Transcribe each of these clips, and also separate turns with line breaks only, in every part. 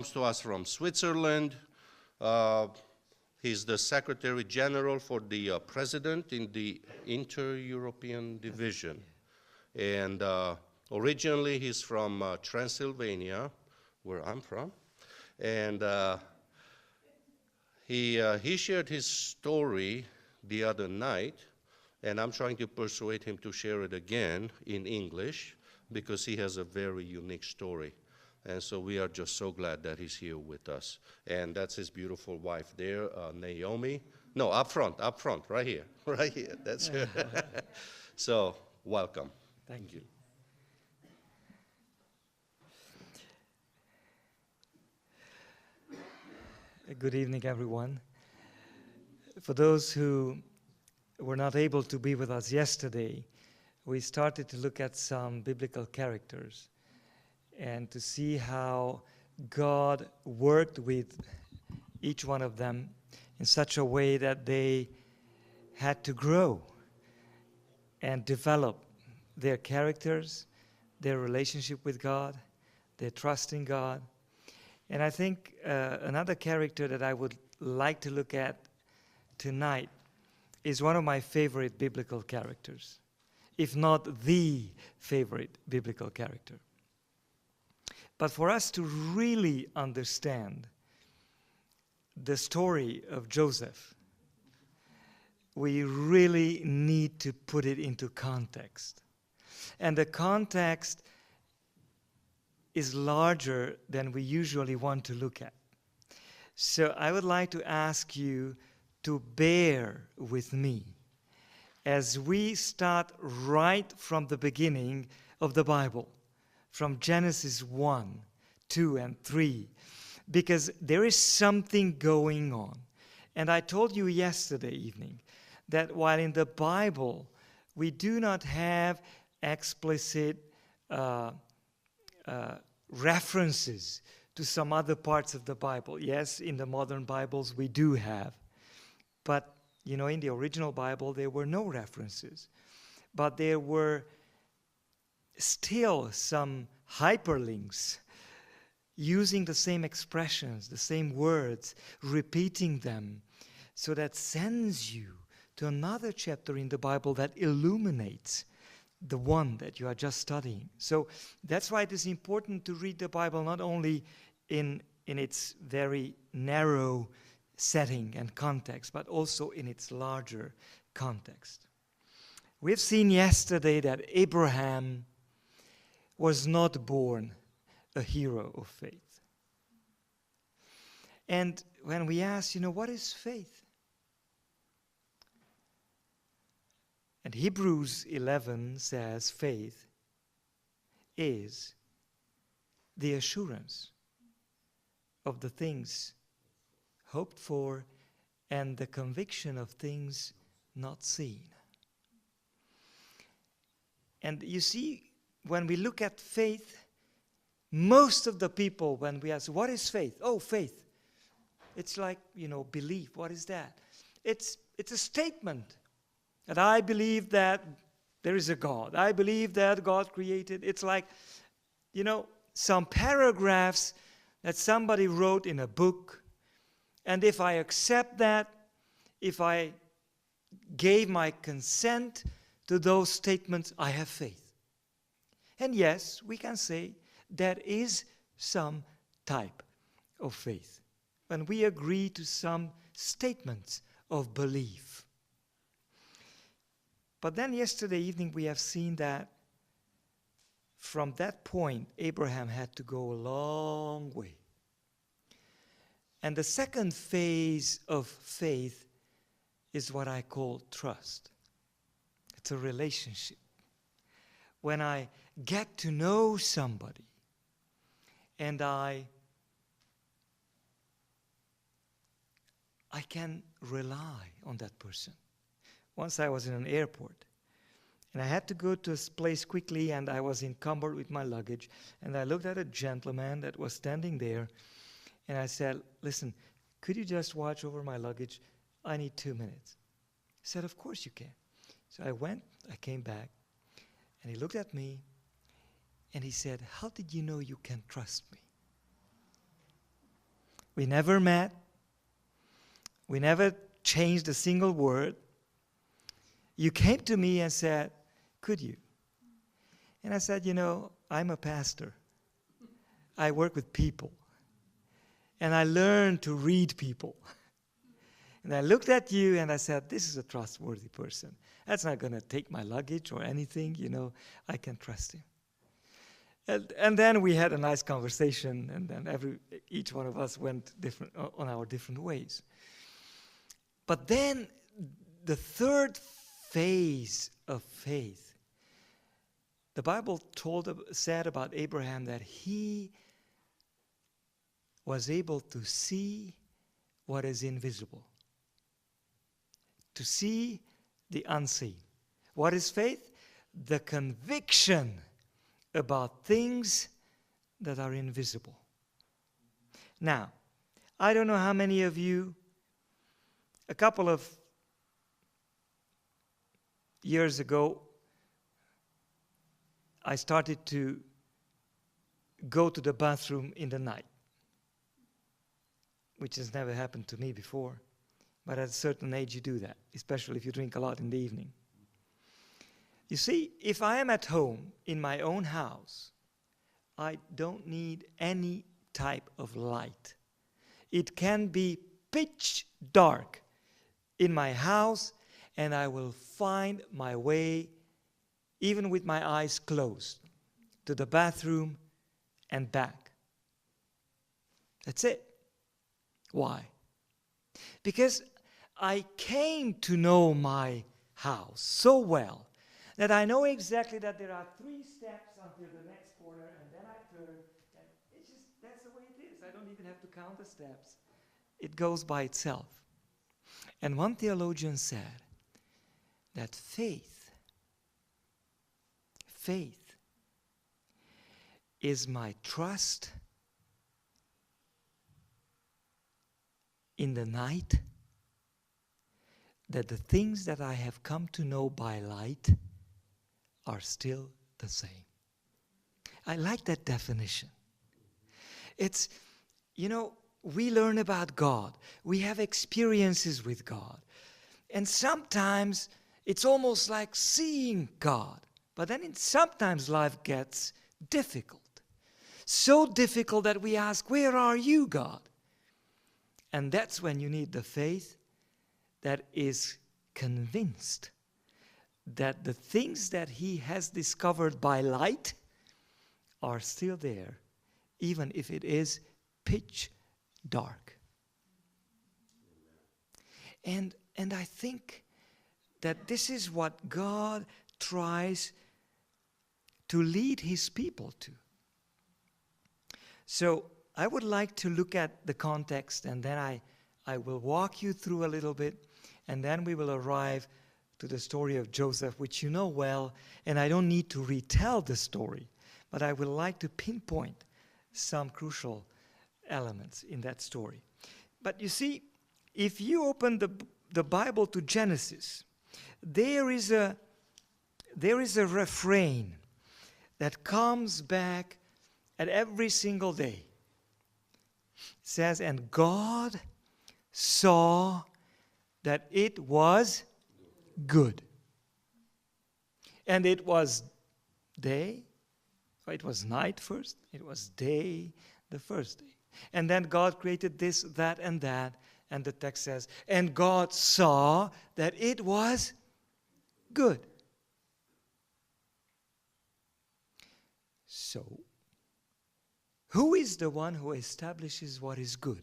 To us from Switzerland. Uh, he's the Secretary General for the President in the Inter-European Division. And originally he's from Transylvania, where I'm from. And he shared his story the other night, and I'm trying to persuade him to share it again in English because he has a very unique story. And so we are just so glad that he's here with us. And that's his beautiful wife there, Naomi. No, up front, right here, right here. That's her. So, welcome.
Thank you. Good evening, everyone. For those who were not able to be with us yesterday, we started to look at some biblical characters and to see how God worked with each one of them in such a way that they had to grow and develop their characters, their relationship with God, their trust in God. And I think another character that I would like to look at tonight is one of my favorite biblical characters, if not the favorite biblical character. But for us to really understand the story of Joseph, we really need to put it into context. And the context is larger than we usually want to look at. So I would like to ask you to bear with me as we start right from the beginning of the Bible, from Genesis 1, 2, and 3, because there is something going on. And I told you yesterday evening that while in the Bible we do not have explicit references to some other parts of the Bible. Yes, in the modern Bibles we do have. But, you know, in the original Bible there were no references. But there were still some hyperlinks using the same expressions, the same words, repeating them, so that sends you to another chapter in the Bible that illuminates the one that you are just studying. So that's why it is important to read the Bible not only in its very narrow setting and context, but also in its larger context. We've seen yesterday that Abraham was not born a hero of faith. And when we ask, what is faith? And Hebrews 11 says faith is the assurance of the things hoped for and the conviction of things not seen. And you see, when we look at faith, most of the people, when we ask, what is faith? Oh, faith. It's like, belief. What is that? It's a statement that I believe that there is a God. I believe that God created. It's like, some paragraphs that somebody wrote in a book. And if I accept that, if I gave my consent to those statements, I have faith. And yes, we can say that is some type of faith, when we agree to some statements of belief. But then yesterday evening we have seen that from that point, Abraham had to go a long way. And the second phase of faith is what I call trust. It's a relationship. When I get to know somebody and I can rely on that person. Once I was in an airport and I had to go to a place quickly and I was encumbered with my luggage, and I looked at a gentleman that was standing there and I said, listen, could you just watch over my luggage? I need 2 minutes. He said, of course you can. So I went, I came back, and he looked at me and he said, how did you know you can trust me? We never met. We never changed a single word. You came to me and said, could you? And I said, I'm a pastor. I work with people. And I learned to read people. And I looked at you and I said, this is a trustworthy person. That's not going to take my luggage or anything, I can trust him. And then we had a nice conversation, and then each one of us went on our different ways. But then the third phase of faith, the Bible said about Abraham that he was able to see what is invisible, to see the unseen. What is faith? The conviction about things that are invisible. Now, I don't know how many of you, a couple of years ago, I started to go to the bathroom in the night, which has never happened to me before. But at a certain age you do that, especially if you drink a lot in the evening. You see, if I am at home in my own house, I don't need any type of light. It can be pitch dark in my house, and I will find my way, even with my eyes closed, to the bathroom and back. That's it. Why? Because I came to know my house so well that I know exactly that there are 3 steps until the next corner, and then I turn, and that's the way it is. I don't even have to count the steps. It goes by itself. And one theologian said that faith is my trust in the night that the things that I have come to know by light are still the same. I like that definition. It's, we learn about God. We have experiences with God. And sometimes it's almost like seeing God. But then sometimes life gets difficult. So difficult that we ask, where are you, God? And that's when you need the faith that is convinced that the things that he has discovered by light are still there, even if it is pitch dark. And I think that this is what God tries to lead his people to. So I would like to look at the context, and then I will walk you through a little bit, and then we will arrive to the story of Joseph, which you know well, and I don't need to retell the story, but I would like to pinpoint some crucial elements in that story. But you see, if you open the Bible to Genesis, there is a refrain that comes back at every single day. It says, and God saw that it was good. And it was day, or it was night first, it was day the first day. And then God created this, that, and the text says, and God saw that it was good. So, who is the one who establishes what is good?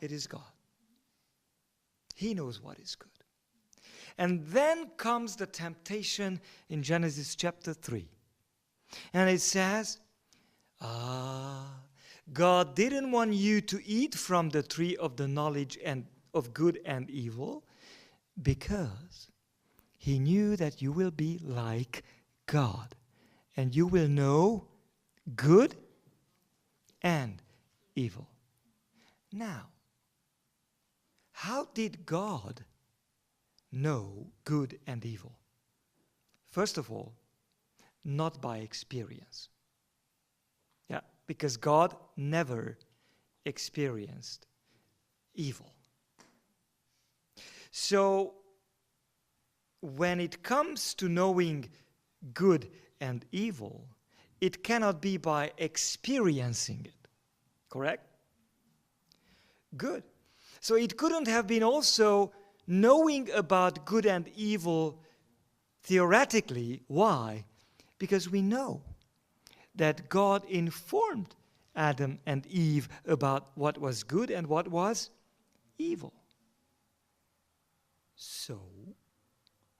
It is God. He knows what is good. And then comes the temptation in Genesis chapter 3. And it says, God didn't want you to eat from the tree of the knowledge of good and evil, because he knew that you will be like God, and you will know good and evil. Now, how did God know good and evil? First of all, not by experience. Yeah, because God never experienced evil. So, when it comes to knowing good and evil, it cannot be by experiencing it. Correct? Good. So it couldn't have been also knowing about good and evil theoretically. Why? Because we know that God informed Adam and Eve about what was good and what was evil. So,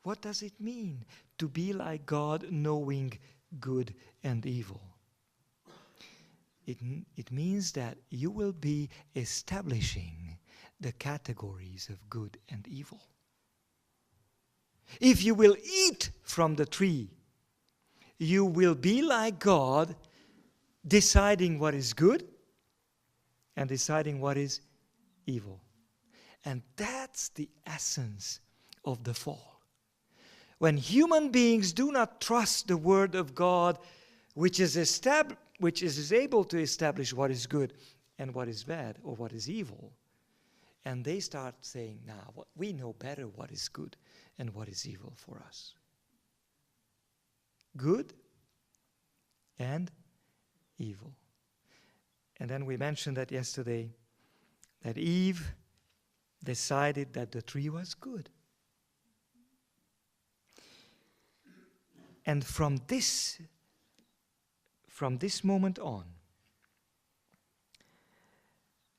what does it mean to be like God, knowing good and evil? It means that you will be establishing the categories of good and evil. If you will eat from the tree, you will be like God, deciding what is good and deciding what is evil. And that's the essence of the fall. When human beings do not trust the Word of God, which is able to establish what is good and what is bad or what is evil, and they start saying, now, we know better what is good and what is evil for us. Good and evil. And then we mentioned that yesterday, that Eve decided that the tree was good. And from this moment on,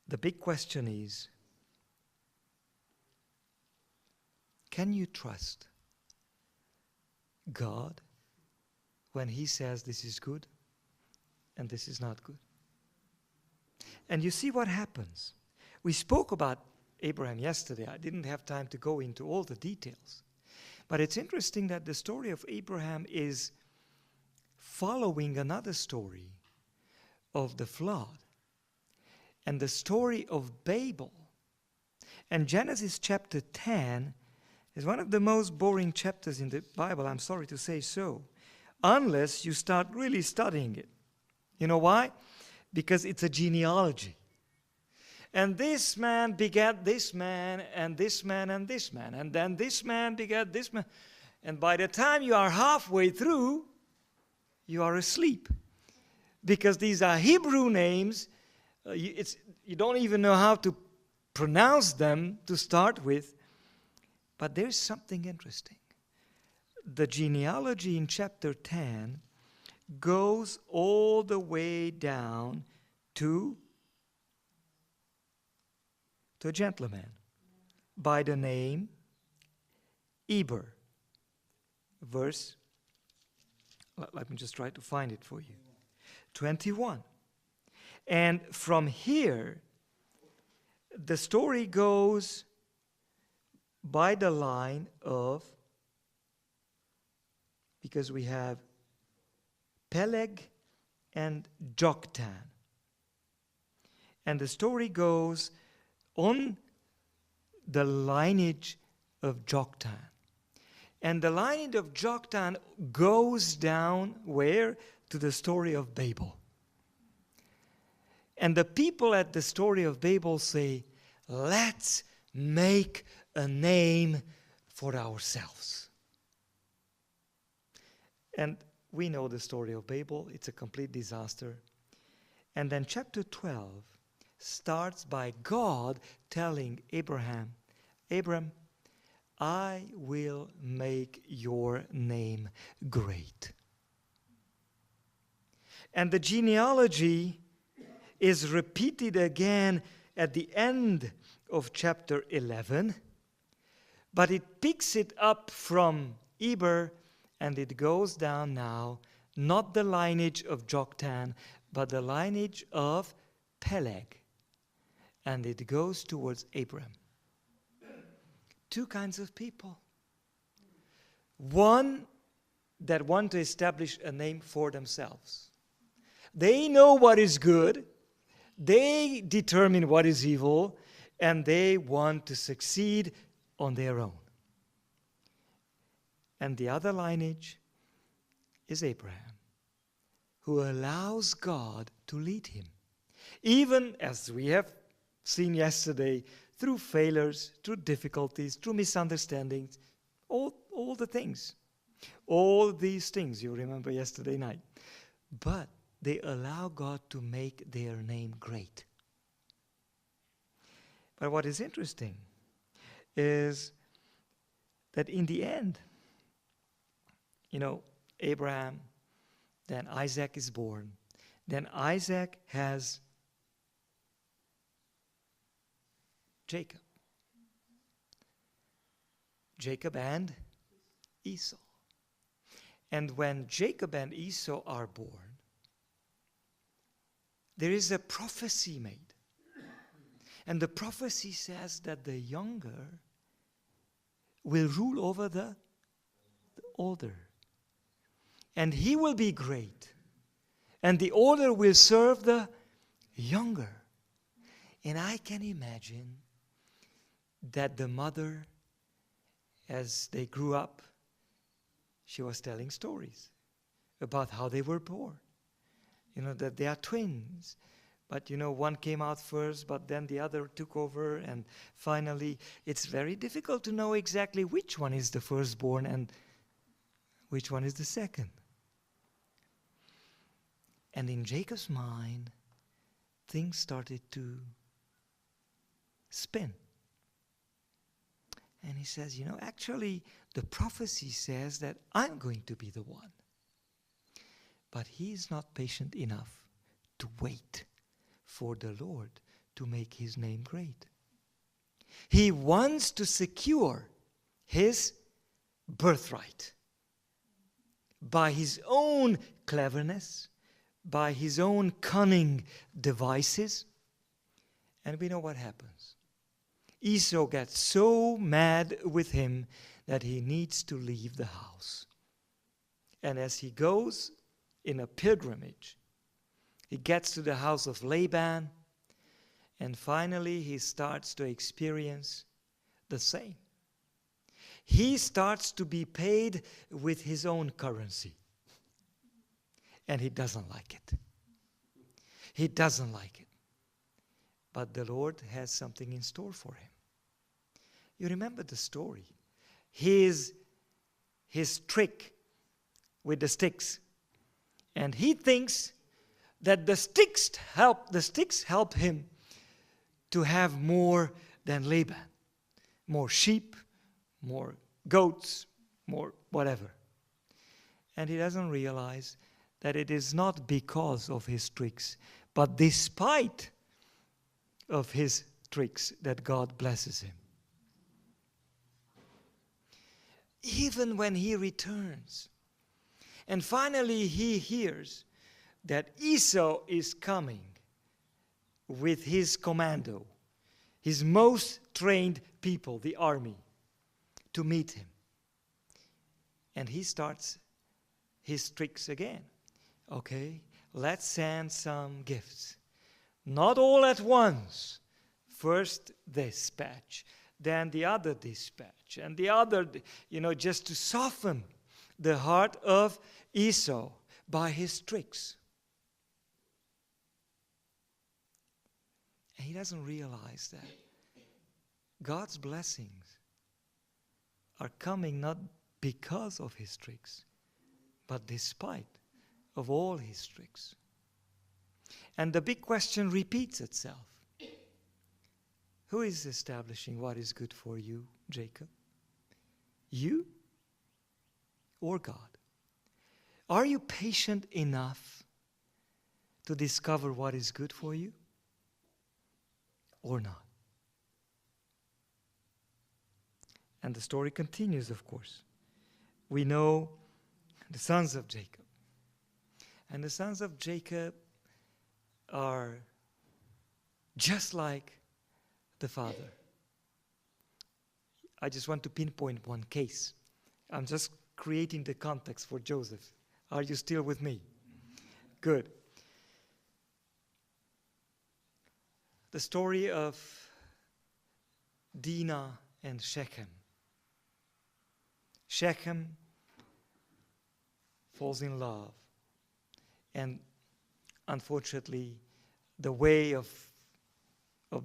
the big question is, can you trust God when He says this is good and this is not good? And you see what happens. We spoke about Abraham yesterday. I didn't have time to go into all the details. But it's interesting that the story of Abraham is following another story of the flood and the story of Babel. And Genesis chapter 10 is one of the most boring chapters in the Bible, I'm sorry to say so, unless you start really studying it. You know why? Because it's a genealogy. And this man begat this man, and this man, and this man. And then this man begat this man. And by the time you are halfway through, you are asleep. Because these are Hebrew names. You don't even know how to pronounce them to start with. But there's something interesting. The genealogy in chapter 10 goes all the way down to a gentleman by the name Eber. Verse, let me just try to find it for you. 21. And from here, the story goes by the line of, because we have Peleg and Joktan. And the story goes on the lineage of Joktan. And the lineage of Joktan goes down where? To the story of Babel. And the people at the story of Babel say, let's make a name for ourselves. And we know the story of Babel. It's a complete disaster. And then chapter 12 starts by God telling Abraham, Abram, I will make your name great. And the genealogy is repeated again at the end of chapter 11, but it picks it up from Eber, and it goes down now, not the lineage of Joktan, but the lineage of Peleg. And it goes towards Abram. Two kinds of people. One that want to establish a name for themselves. They know what is good, they determine what is evil, and they want to succeed on their own. And the other lineage is Abraham, who allows God to lead him. Even as we have seen yesterday, through failures, through difficulties, through misunderstandings, all the things. All these things you remember yesterday night. But they allow God to make their name great. But what is interesting is that in the end, Abraham, then Isaac is born. Then Isaac has Jacob. Jacob and Esau. And when Jacob and Esau are born, there is a prophecy made. And the prophecy says that the younger will rule over the older. And he will be great. And the older will serve the younger. And I can imagine that the mother, as they grew up, she was telling stories about how they were born. That they are twins. But one came out first, but then the other took over. And finally, it's very difficult to know exactly which one is the firstborn and which one is the second. And in Jacob's mind, things started to spin. And he says, actually, the prophecy says that I'm going to be the one. But he is not patient enough to wait for the Lord to make his name great. He wants to secure his birthright by his own cleverness, by his own cunning devices. And we know what happens. Esau gets so mad with him that he needs to leave the house. And as he goes in a pilgrimage, he gets to the house of Laban, and finally he starts to experience the same. He starts to be paid with his own currency. And he doesn't like it. He doesn't like it. But the Lord has something in store for him. You remember the story. His trick with the sticks. And he thinks that the sticks help him to have more than Laban. More sheep, more goats, more whatever. And he doesn't realize that it is not because of his tricks, but despite of his tricks that God blesses him. Even when he returns, and finally he hears that Esau is coming with his commando, his most trained people, the army, to meet him. And he starts his tricks again. Okay, let's send some gifts. Not all at once. First this batch, then the other dispatch, and the other, just to soften the heart of Esau by his tricks. And he doesn't realize that God's blessings are coming not because of his tricks, but despite of all his tricks. And the big question repeats itself. Who is establishing what is good for you, Jacob? You or God? Are you patient enough to discover what is good for you or not? And the story continues, of course. We know the sons of Jacob. And the sons of Jacob are just like the father. I just want to pinpoint one case. I'm just creating the context for Joseph. Are you still with me? Good. The story of Dinah and Shechem. Shechem falls in love. And unfortunately, the way of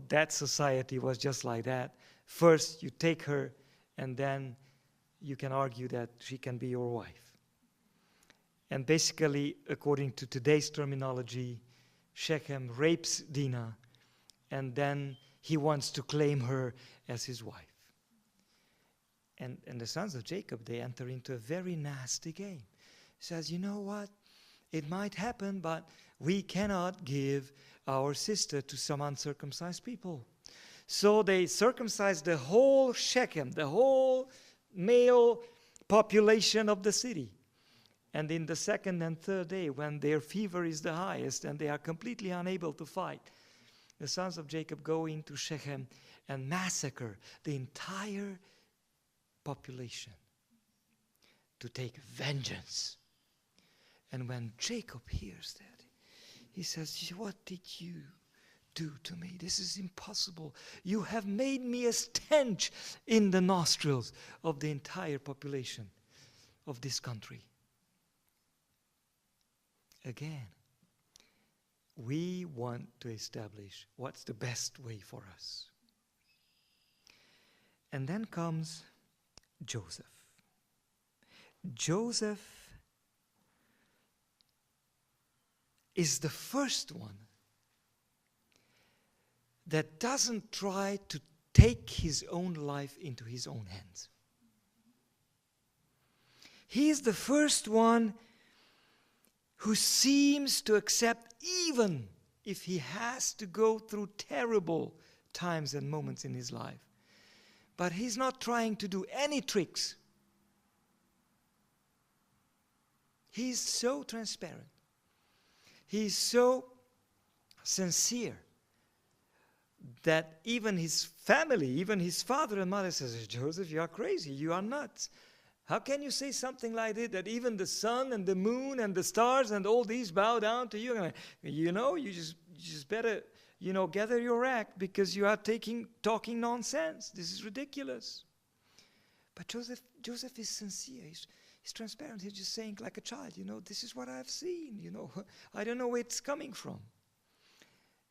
that society was just like that. First, you take her, and then you can argue that she can be your wife. And basically, according to today's terminology, Shechem rapes Dinah, and then he wants to claim her as his wife. And the sons of Jacob, they enter into a very nasty game. He says, you know what? It might happen, but we cannot give our sister to some uncircumcised people. So they circumcised the whole Shechem, the whole male population of the city. And in the second and third day, when their fever is the highest and they are completely unable to fight, the sons of Jacob go into Shechem and massacre the entire population to take vengeance. And when Jacob hears that, he says, what did you do to me? This is impossible. You have made me a stench in the nostrils of the entire population of this country. Again, we want to establish what's the best way for us. And then comes Joseph. Joseph is the first one that doesn't try to take his own life into his own hands. He is the first one who seems to accept, even if he has to go through terrible times and moments in his life. But he's not trying to do any tricks. He's so transparent. He's so sincere that even his family, even his father and mother says, Joseph, you are crazy, you are nuts. How can you say something like this, that even the sun and the moon and the stars and all these bow down to you? You know, you just better, gather your act, because you are talking nonsense. This is ridiculous. But Joseph is sincere. He's transparent. He's just saying like a child, this is what I've seen, I don't know where it's coming from.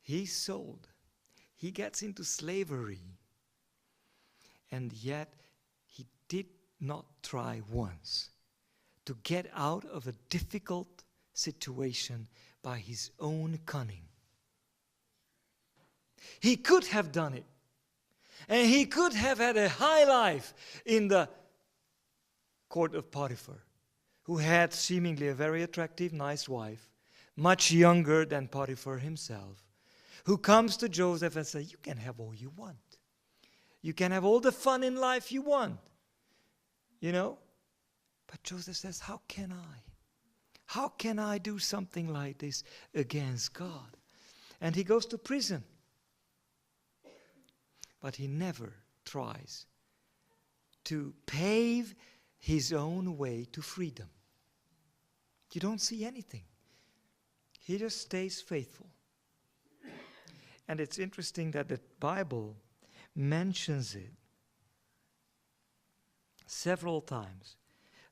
He's sold. He gets into slavery. And yet, he did not try once to get out of a difficult situation by his own cunning. He could have done it. And he could have had a high life in the court of Potiphar, who had seemingly a very attractive, nice wife, much younger than Potiphar himself, who comes to Joseph and says, you can have all you want. You can have all the fun in life you want. But Joseph says, how can I? How can I do something like this against God? And he goes to prison. But he never tries to pave his own way to freedom. You don't see anything. He just stays faithful. And it's interesting that the Bible mentions it several times,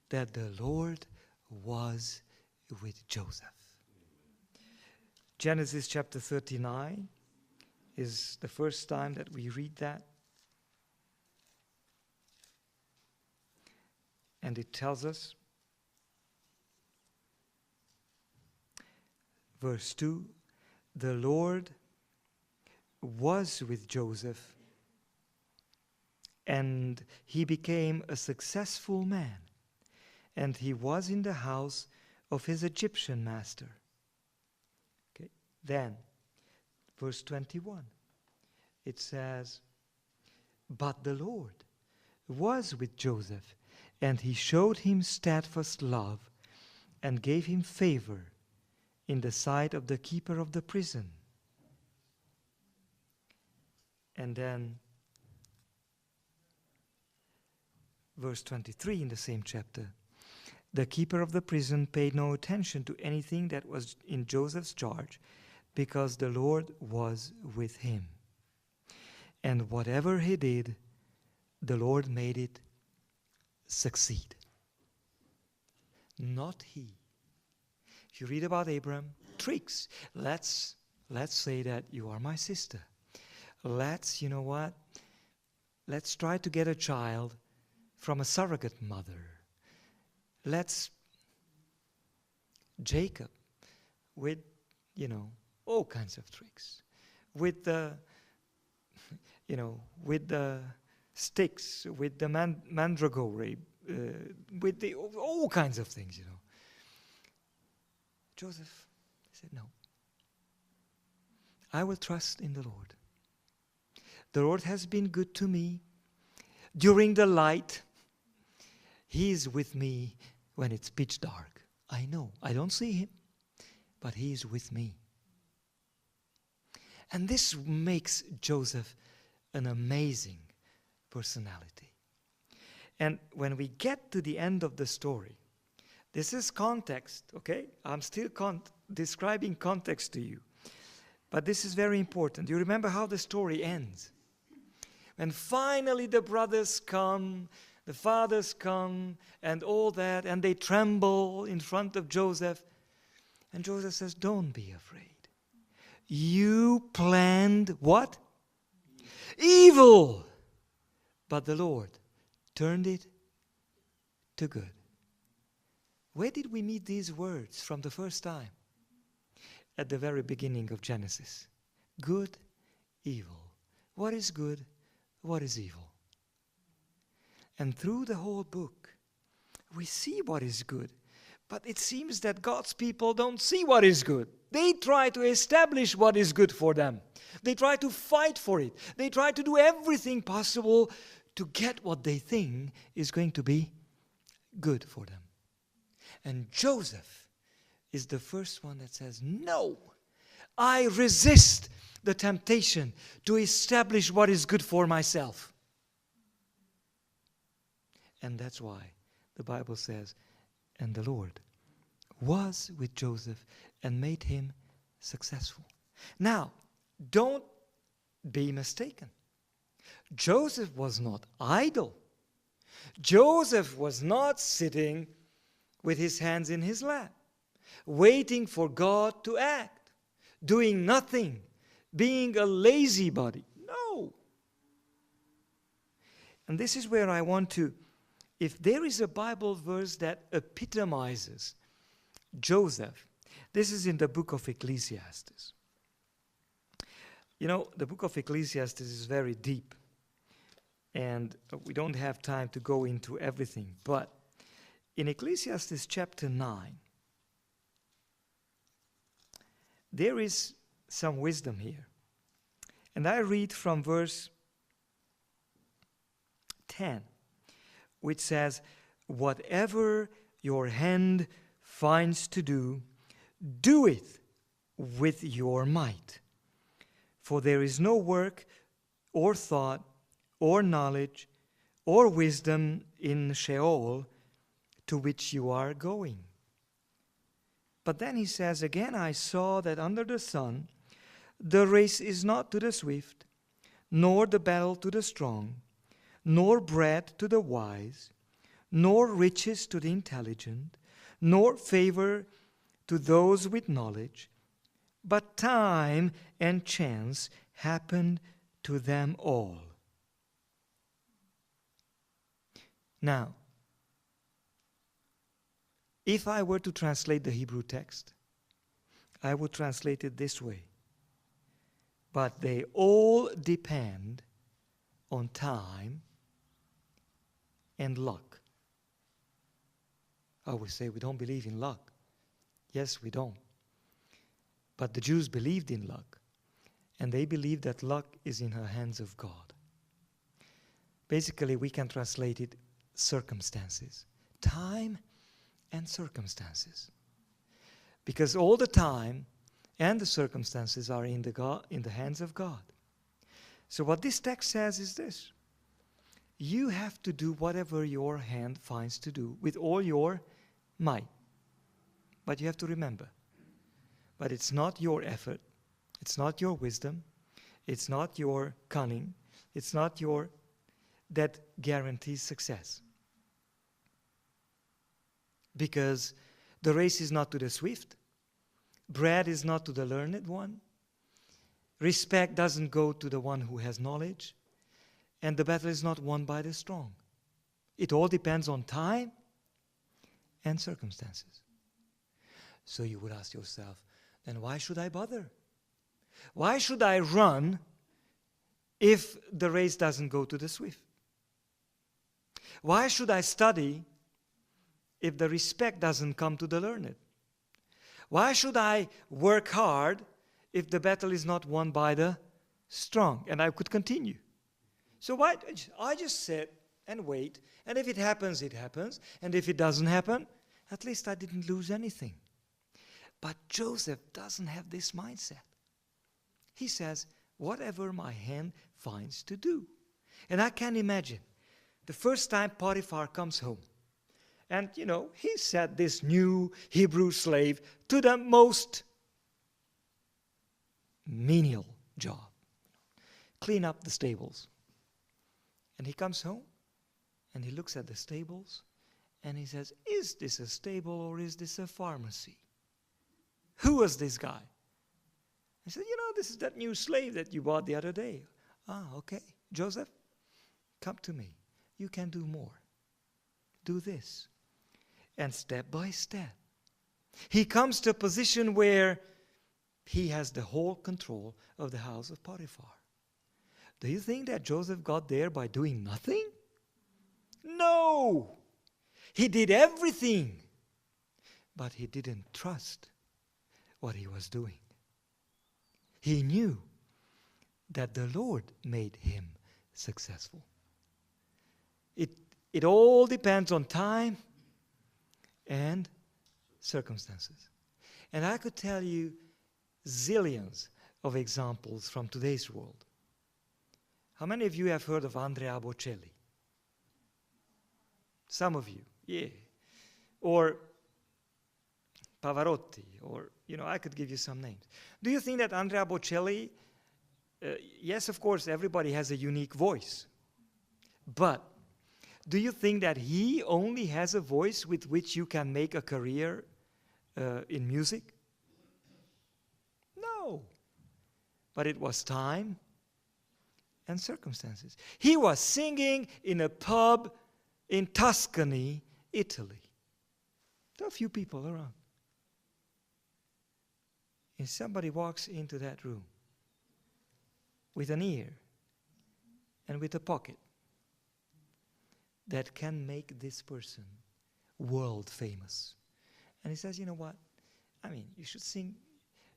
that the Lord was with Joseph. Genesis chapter 39 is the first time that we read that. And it tells us, verse 2, the Lord was with Joseph, and he became a successful man, and he was in the house of his Egyptian master. Okay. Then, verse 21, it says, but the Lord was with Joseph, and he showed him steadfast love and gave him favor in the sight of the keeper of the prison. And then verse 23 in the same chapter, the keeper of the prison paid no attention to anything that was in Joseph's charge, because the Lord was with him. And whatever he did, the Lord made it succeed. Not he. If you read about Abraham, tricks. Let's let's say that you are my sister. Let's, you know what? Let's try to get a child from a surrogate mother. Let's, Jacob, with, all kinds of tricks. With the, with the sticks, with the mandragora, with the all kinds of things, Joseph said, no. I will trust in the Lord. The Lord has been good to me during the light. He is with me when it's pitch dark. I know. I don't see him, but he is with me. And this makes Joseph an amazing personality. And when we get to the end of the story, this is context, okay? I'm still describing context to you. But this is very important. You remember how the story ends. When finally the brothers come, the fathers come, and all that, and they tremble in front of Joseph. And Joseph says, don't be afraid. You planned what? Evil. But the Lord turned it to good. Where did we meet these words from the first time? At the very beginning of Genesis. Good, evil. What is good? What is evil? And through the whole book, we see what is good. But it seems that God's people don't see what is good. They try to establish what is good for them. They try to fight for it. They try to do everything possible to get what they think is going to be good for them. And Joseph is the first one that says, no, I resist the temptation to establish what is good for myself. And that's why the Bible says, and the Lord was with Joseph and made him successful. Now, don't be mistaken. Joseph was not idle. Joseph was not sitting with his hands in his lap, waiting for God to act, doing nothing, being a lazy body. No. And this is where I want to, if there is a Bible verse that epitomizes Joseph, this is in the book of Ecclesiastes. The book of Ecclesiastes is very deep, and we don't have time to go into everything, but in Ecclesiastes chapter 9, there is some wisdom here. And I read from verse 10, which says, whatever your hand finds to do, do it with your might. For there is no work or thought or knowledge or wisdom in Sheol to which you are going. But then he says, again, I saw that under the sun, the race is not to the swift, nor the battle to the strong, nor bread to the wise, nor riches to the intelligent, nor favor to those with knowledge, but time and chance happened to them all. Now, if I were to translate the Hebrew text, I would translate it this way. But they all depend on time and luck. I would say we don't believe in luck. Yes, we don't. But the Jews believed in luck. And they believed that luck is in the hands of God. Basically, we can translate it circumstances. Time and circumstances. Because all the time and the circumstances are in the hands of God. So what this text says is this. You have to do whatever your hand finds to do with all your might. But you have to remember, but it's not your effort, it's not your wisdom, it's not your cunning, it's not that guarantees success. Because the race is not to the swift, bread is not to the learned one, respect doesn't go to the one who has knowledge, and the battle is not won by the strong. It all depends on time and circumstances. So you would ask yourself, then why should I bother? Why should I run if the race doesn't go to the swift? Why should I study if the respect doesn't come to the learned? Why should I work hard if the battle is not won by the strong? And I could continue. So why I just sit and wait, and if it happens, it happens, and if it doesn't happen, at least I didn't lose anything. But Joseph doesn't have this mindset. He says, whatever my hand finds to do. And I can imagine the first time Potiphar comes home, and he set this new Hebrew slave to the most menial job. Clean up the stables. And he comes home and he looks at the stables and he says, is this a stable or is this a pharmacy? Who was this guy? He said, this is that new slave that you bought the other day. Ah, okay. Joseph, come to me. You can do more. Do this. And step by step, he comes to a position where he has the whole control of the house of Potiphar. Do you think that Joseph got there by doing nothing? No! He did everything, but he didn't trust what he was doing. He knew that the Lord made him successful. It all depends on time and circumstances. And I could tell you zillions of examples from today's world. How many of you have heard of Andrea Bocelli? Some of you, yeah. Or Pavarotti, or, I could give you some names. Do you think that Andrea Bocelli, yes, of course, everybody has a unique voice. But do you think that he only has a voice with which you can make a career in music? No. But it was time and circumstances. He was singing in a pub in Tuscany, Italy. There are a few people around. And somebody walks into that room with an ear and with a pocket that can make this person world famous. And he says, you know what? You should sing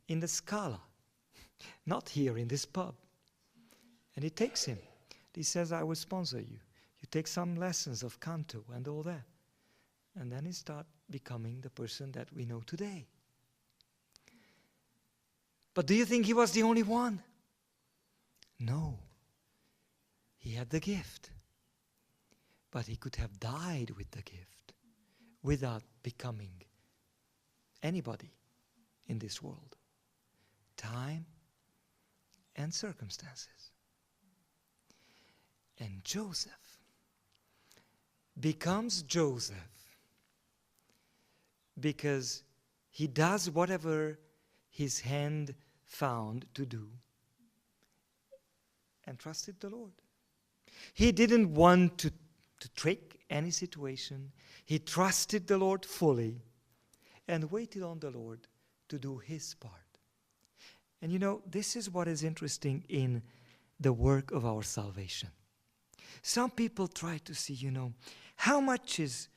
in the Scala, not here in this pub. And he takes him. He says, I will sponsor you. You take some lessons of canto and all that. And then he starts becoming the person that we know today. But do you think he was the only one? No. He had the gift. But he could have died with the gift without becoming anybody in this world. Time and circumstances. And Joseph becomes Joseph because he does whatever his hand found to do and trusted the Lord. He didn't want to trick any situation. He trusted the Lord fully and waited on the Lord to do his part. And this is what is interesting in the work of our salvation. Some people try to see, how much is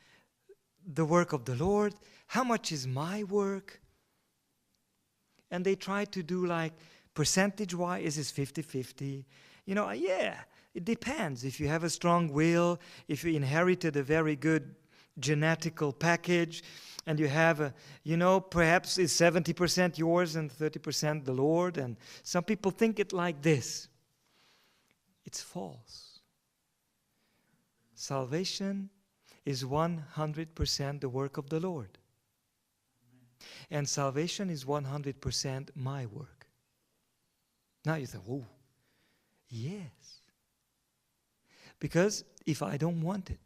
the work of the Lord? How much is my work? And they try to do like percentage-wise, is it 50-50? Yeah, it depends. If you have a strong will, if you inherited a very good genetical package, and you have perhaps it's 70% yours and 30% the Lord. And some people think it like this. It's false. Salvation is 100% the work of the Lord. And salvation is 100% my work. Now you think, oh, yes. Because if I don't want it,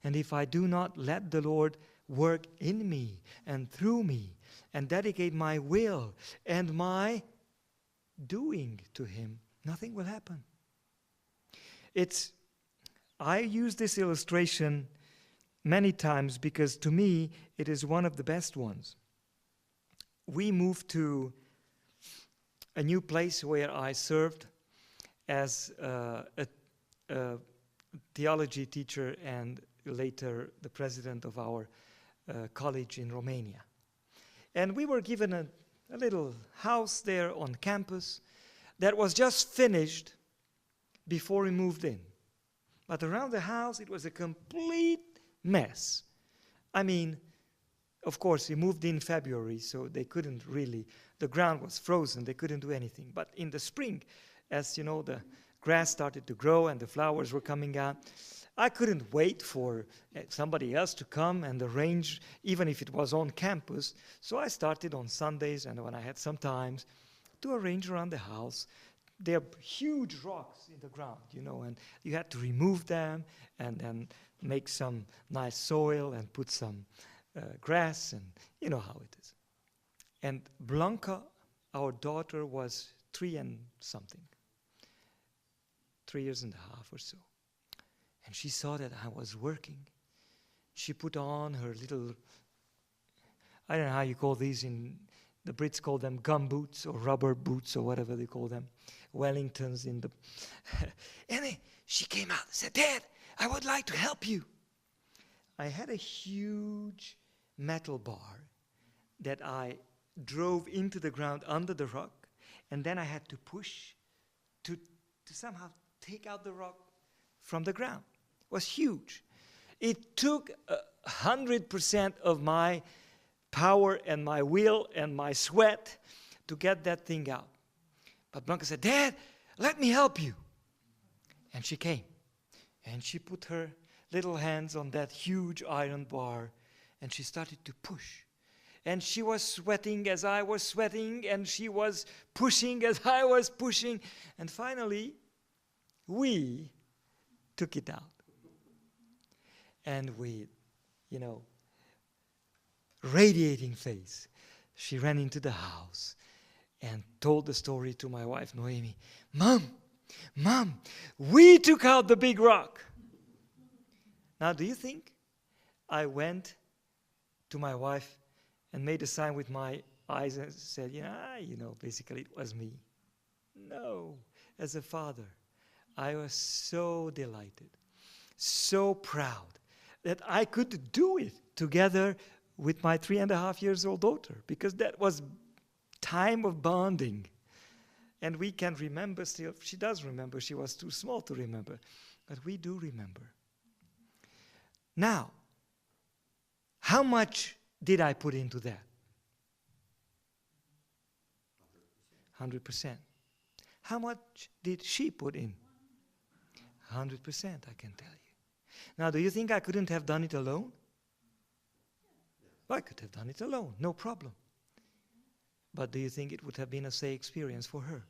and if I do not let the Lord work in me and through me, and dedicate my will and my doing to him, nothing will happen. I use this illustration many times because to me it is one of the best ones. We moved to a new place where I served as a theology teacher and later the president of our college in Romania. And we were given a little house there on campus that was just finished before we moved in. But around the house, it was a complete mess. I mean, of course, we moved in February, so they couldn't really, the ground was frozen, they couldn't do anything. But in the spring, as you know, the grass started to grow and the flowers were coming out, I couldn't wait for somebody else to come and arrange, even if it was on campus. So I started on Sundays and when I had some time to arrange around the house. There are huge rocks in the ground, and you had to remove them and then make some nice soil and put some grass, and you know how it is. And Blanca, our daughter, was 3 and something, 3 years and a half or so. And she saw that I was working. She put on her little, I don't know how you call these, the Brits call them gum boots or rubber boots or whatever they call them, Wellingtons and then she came out and said, "Dad, I would like to help you." I had a huge metal bar that I drove into the ground under the rock, and then I had to push to somehow take out the rock from the ground. It was huge. It took 100% of my power and my will and my sweat to get that thing out. But Blanca said, "Dad, let me help you." And she came. And she put her little hands on that huge iron bar and she started to push. And she was sweating as I was sweating, and she was pushing as I was pushing. And finally, we took it out. And with, radiating face, she ran into the house and told the story to my wife, Noemi. Mom, we took out the big rock. Now, do you think I went to my wife and made a sign with my eyes and said, basically it was me? No. As a father, I was so delighted, so proud that I could do it together with my 3.5 years old daughter, because that was time of bonding. And we can remember still. She does remember. She was too small to remember. But we do remember. Now, how much did I put into that? 100%. How much did she put in? 100%, I can tell you. Now, do you think I couldn't have done it alone? I could have done it alone, no problem. But do you think it would have been a safe experience for her?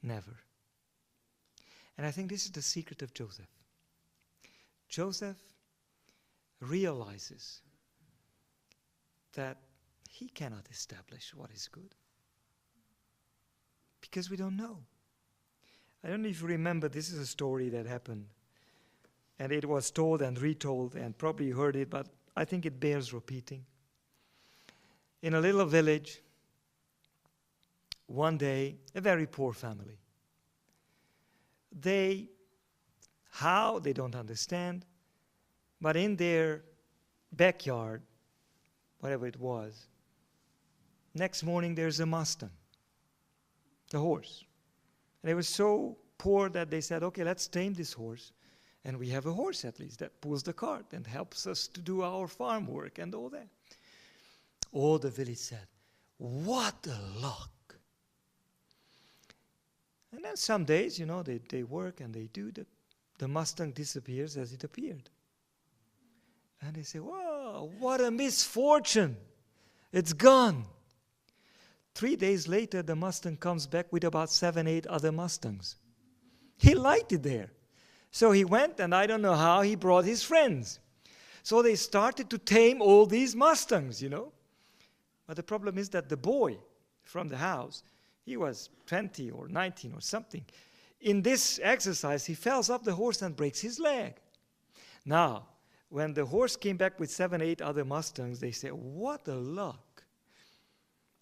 Never. And I think this is the secret of Joseph. Joseph realizes that he cannot establish what is good, because we don't know. I don't know if you remember, this is a story that happened, and it was told and retold, and probably you heard it, but I think it bears repeating. In a little village, one day, a very poor family. They don't understand, but in their backyard, whatever it was, next morning there's a Mustang, the horse. And they were so poor that they said, okay, let's tame this horse. And we have a horse at least that pulls the cart and helps us to do our farm work and all that. All the village said, what a luck. And then some days, they work and they do. The Mustang disappears as it appeared. And they say, whoa, what a misfortune. It's gone. 3 days later, the Mustang comes back with about 7, 8 other Mustangs. He liked it there. So he went, and I don't know how, he brought his friends. So they started to tame all these Mustangs, But the problem is that the boy from the house, He was 20 or 19 or something. In this exercise, he falls off the horse and breaks his leg. Now, when the horse came back with 7, 8 other Mustangs, they said, what a luck.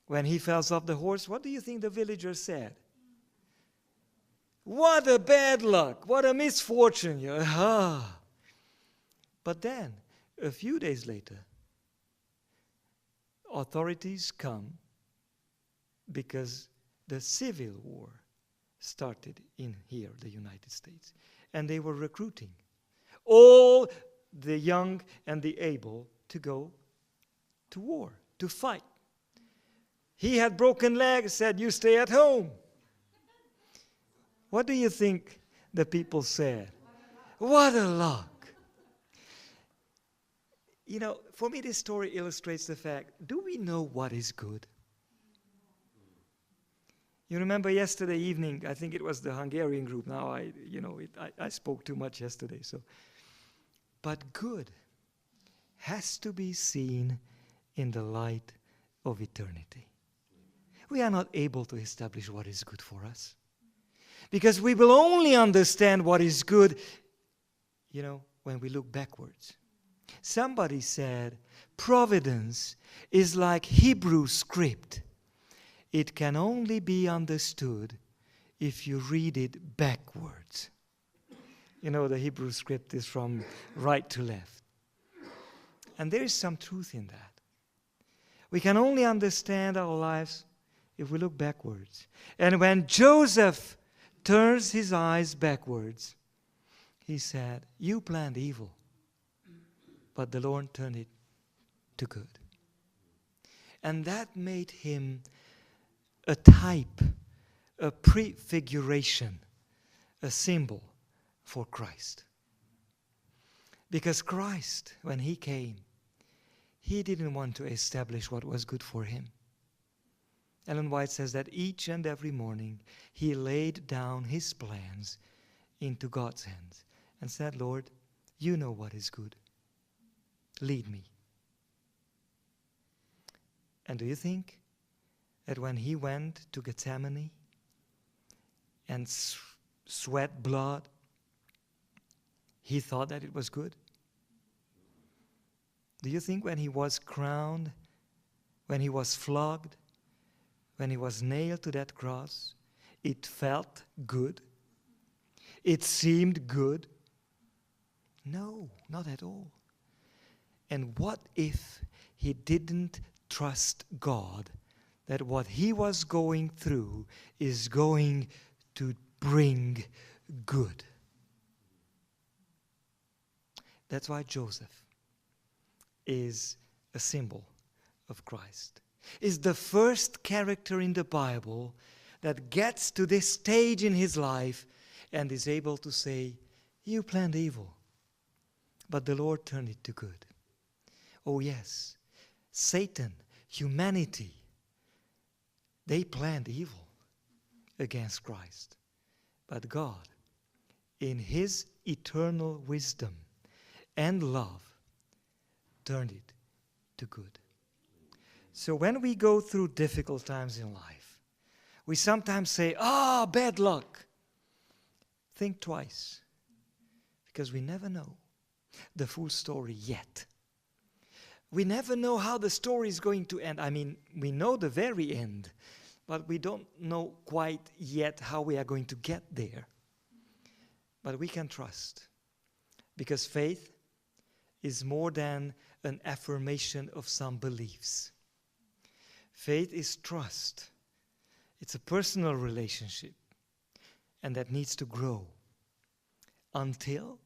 When he falls off the horse, what do you think the villagers said? What a bad luck, what a misfortune. But then, a few days later, authorities come because the Civil War started in here, the United States. And they were recruiting all the young and the able to go to war, to fight. He had broken legs, said, you stay at home. What do you think the people said? What a luck. You know, for me this story illustrates the fact, do we know what is good? You remember yesterday evening, I think it was the Hungarian group. Now I spoke too much yesterday. But good has to be seen in the light of eternity. We are not able to establish what is good for us. Because we will only understand what is good, when we look backwards. Somebody said, providence is like Hebrew script. It can only be understood if you read it backwards. The Hebrew script is from right to left. And there is some truth in that. We can only understand our lives if we look backwards. And when Joseph turns his eyes backwards, he said, you planned evil, but the Lord turned it to good. And that made him a type, a prefiguration, a symbol for Christ. Because Christ, when he came, he didn't want to establish what was good for him. Ellen White says that each and every morning he laid down his plans into God's hands and said, Lord, you know what is good. Lead me. And do you think that when he went to Gethsemane and sweat blood, he thought that it was good? Do you think when he was crowned, when he was flogged, when he was nailed to that cross, it felt good? It seemed good? No, not at all. And what if he didn't trust God that what he was going through is going to bring good? That's why Joseph is a symbol of Christ. Is the first character in the Bible that gets to this stage in his life and is able to say, you planned evil, but the Lord turned it to good. Oh yes, Satan, humanity, they planned evil against Christ. But God, in his eternal wisdom and love, turned it to good. So when we go through difficult times in life, we sometimes say, bad luck. Think twice, because we never know the full story yet. We never know how the story is going to end. I mean, we know the very end, but we don't know quite yet how we are going to get there. But we can trust, because faith is more than an affirmation of some beliefs. Faith is trust. It's a personal relationship, and that needs to grow until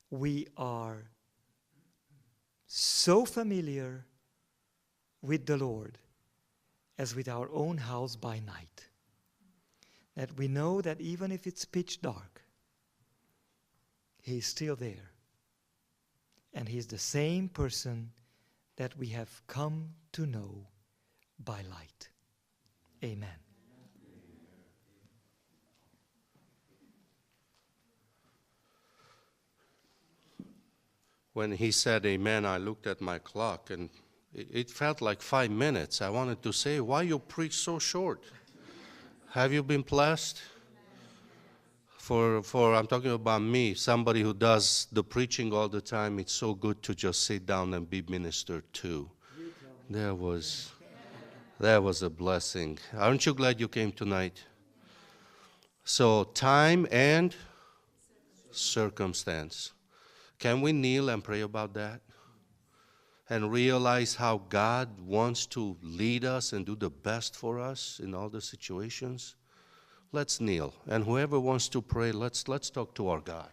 we are so familiar with the Lord as with our own house by night, that we know that even if it's pitch dark, He is still there. And He is the same person that we have come to know by light. Amen.
When he said amen, I looked at my clock and it felt like 5 minutes. I wanted to say, why you preach so short? Have you been blessed? For I'm talking about me, somebody who does the preaching all the time, it's so good to just sit down and be ministered to. That was a blessing. Aren't you glad you came tonight? So time and circumstance. Can we kneel and pray about that? And realize how God wants to lead us and do the best for us in all the situations? Let's kneel. And whoever wants to pray, let's talk to our God.